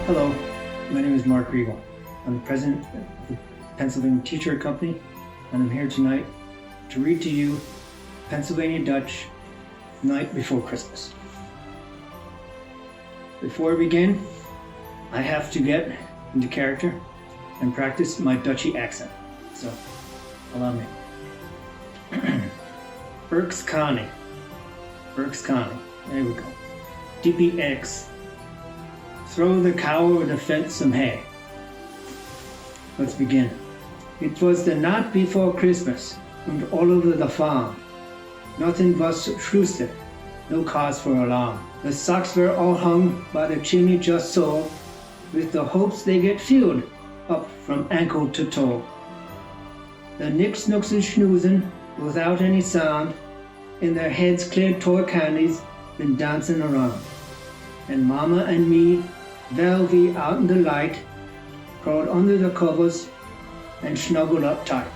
Hello, my name is Mark Riegel. I'm the president of the Pennsylvania Teacher Company, and I'm here tonight to read to you Pennsylvania Dutch Night Before Christmas. Before I begin, I have to get into character and practice my Dutchy accent, so allow me. Erkskani. There we go. DPX. Throw the cow over the fence some hay. Let's begin. It was the night before Christmas, and all over the farm. Nothing was trusted, no cause for alarm. The socks were all hung by the chimney just so, with the hopes they get filled up from ankle to toe. The nicks nooks and snoozing without any sound, in their heads clear toy candies been dancing around. And Mama and me, Velvy out in the light, crawled under the covers and snuggled up tight.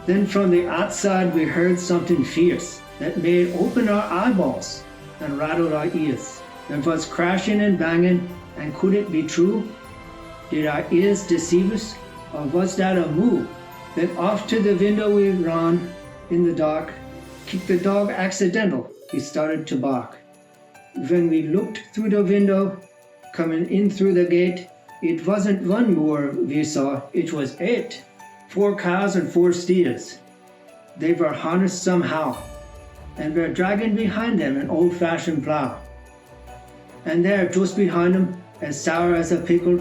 Then from the outside we heard something fierce that made open our eyeballs and rattled our ears. It was crashing and banging, and could it be true? Did our ears deceive us, or was that a moo? Then off to the window we ran in the dark, kicked the dog accidental, he started to bark. When we looked through the window, coming in through the gate, it wasn't one moor we saw, it was 8. 4 cows and 4 steers. They were harnessed somehow, and were dragging behind them an old-fashioned plow. And there, just behind them, as sour as a pickle,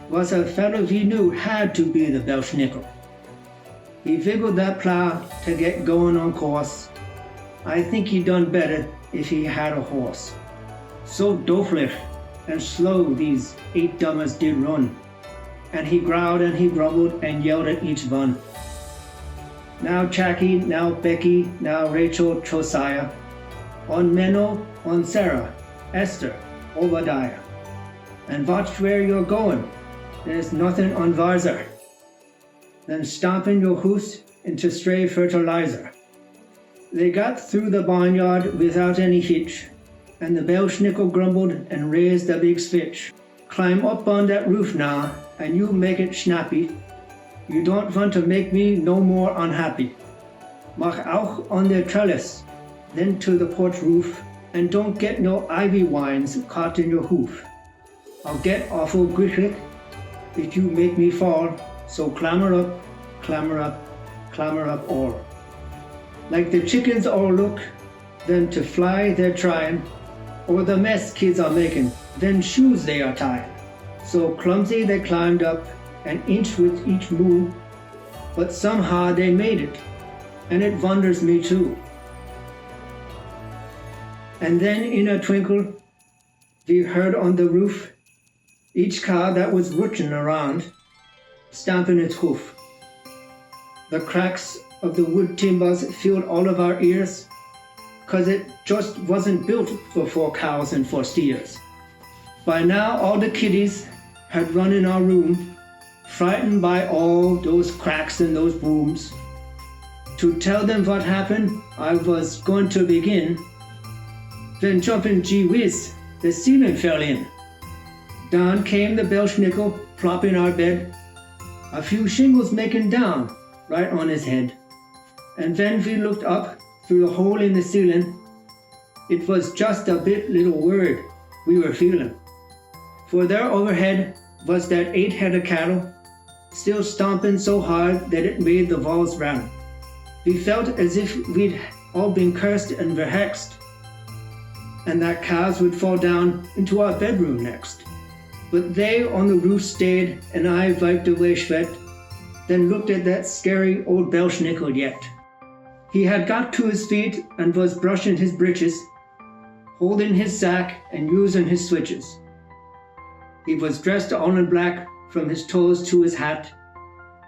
was a fellow we knew had to be the Belschnickel. He wiggled that plow to get going on course. I think he'd done better if he had a horse. So doflich and slow these 8 dummers did run, and he growled and he grumbled and yelled at each one. Now Jackie, now Becky, now Rachel, Josiah, on Menno, on Sarah, Esther, Obadiah. And watch where you're going, there's nothing on Varzer. Then stomping your hoofs into stray fertilizer. They got through the barnyard without any hitch, and the Belschnickel grumbled and raised a big switch. Climb up on that roof now, and you make it snappy. You don't want to make me no more unhappy. Mach auch on the trellis, then to the porch roof, and don't get no ivy wines caught in your hoof. I'll get awful gricklick if you make me fall, so clamber up, clamber up, clamber up all. Like the chickens all look, then to fly they're trying, or the mess kids are making, then shoes they are tying. So clumsy they climbed up, an inch with each move, but somehow they made it, and it wonders me too. And then in a twinkle, we heard on the roof, each cow that was rooting around, stamping its hoof. The cracks of the wood timbers filled all of our ears, 'cause it just wasn't built for 4 cows and 4 steers. By now all the kiddies had run in our room, frightened by all those cracks and those booms. To tell them what happened, I was going to begin. Then jumping gee whiz, the ceiling fell in. Down came the Belschnickel, plopping our bed, a few shingles making down right on his head. And when we looked up through the hole in the ceiling, it was just a bit little word we were feeling. For there overhead was that 8-headed cattle, still stomping so hard that it made the walls rattle. We felt as if we'd all been cursed and vexed, and that cows would fall down into our bedroom next. But they on the roof stayed, and I wiped away sweat, then looked at that scary old Belschnickel yet. He had got to his feet and was brushing his breeches, holding his sack and using his switches. He was dressed all in black from his toes to his hat,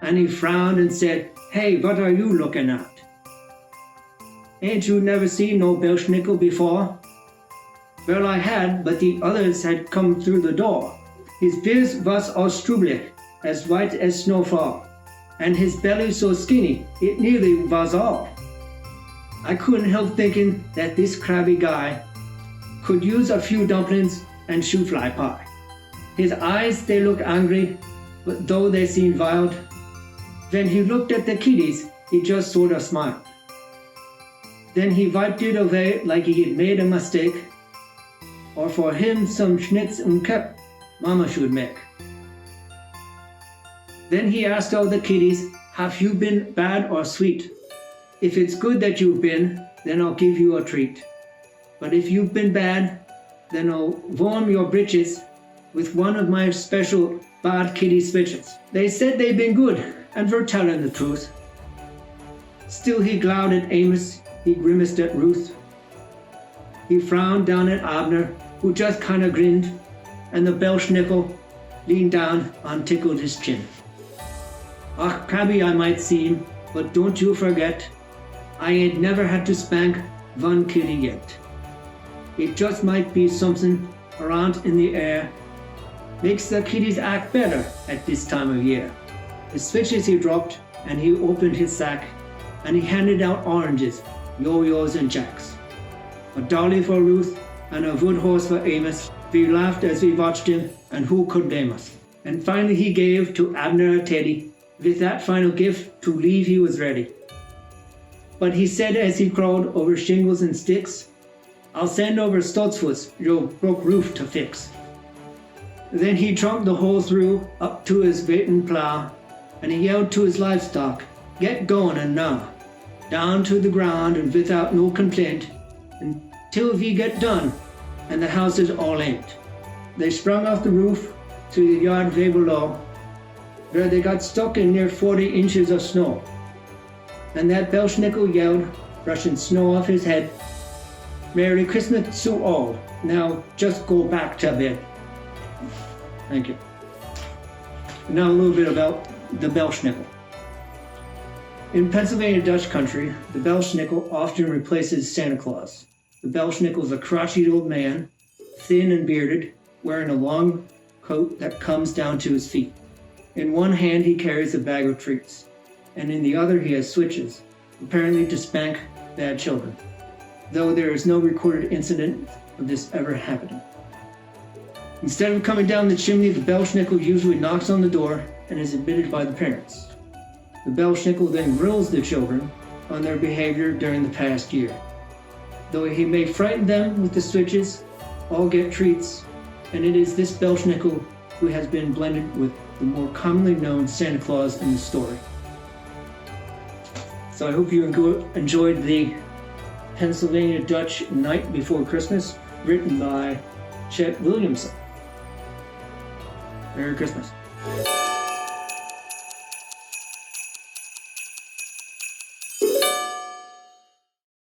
and he frowned and said, "Hey, what are you looking at? Ain't you never seen no Belschnickel before?" Well, I had, but the others had come through the door. His beard was all strublich, as white as snowfall, and his belly so skinny, it nearly was all. I couldn't help thinking that this crabby guy could use a few dumplings and shoe fly pie. His eyes, they looked angry, but though they seemed wild. When he looked at the kiddies, he just sort of smiled. Then he wiped it away like he had made a mistake, or for him some schnitz und Kep Mama should make. Then he asked all the kiddies, have you been bad or sweet? If it's good that you've been, then I'll give you a treat. But if you've been bad, then I'll warm your britches with one of my special bad kitty switches. They said they'd been good and were telling the truth. Still he glowered at Amos, he grimaced at Ruth. He frowned down at Abner, who just kind of grinned, and the Belschnickel leaned down and tickled his chin. Ach, crabby I might seem, but don't you forget, I ain't never had to spank one kitty yet. It just might be something around in the air, makes the kiddies act better at this time of year. The switches he dropped, and he opened his sack, and he handed out oranges, yo-yos and jacks. A dolly for Ruth, and a wood horse for Amos. We laughed as we watched him, and who could blame us? And finally he gave to Abner a teddy. With that final gift, to leave he was ready. But he said as he crawled over shingles and sticks, I'll send over Stutzfuss your broke roof to fix. Then he trunked the hole through up to his waiting plow, and he yelled to his livestock, get going and now, down to the ground and without no complaint, until we get done and the house is all inked. They sprung off the roof to the yard way below, where they got stuck in near 40 inches of snow. And that Belschnickel yelled, brushing snow off his head, Merry Christmas to all. Now just go back to bed. Thank you. Now a little bit about the Belschnickel. In Pennsylvania Dutch country, the Belschnickel often replaces Santa Claus. The Belschnickel is a crotchety old man, thin and bearded, wearing a long coat that comes down to his feet. In one hand he carries a bag of treats, and in the other he has switches, apparently to spank bad children, though there is no recorded incident of this ever happening. Instead of coming down the chimney, the Belschnickel usually knocks on the door and is admitted by the parents. The Belschnickel then grills the children on their behavior during the past year. Though he may frighten them with the switches, all get treats, and it is this Belschnickel who has been blended with the more commonly known Santa Claus in the story. So I hope you enjoyed the Pennsylvania Dutch Night Before Christmas, written by Chet Williamson. Merry Christmas.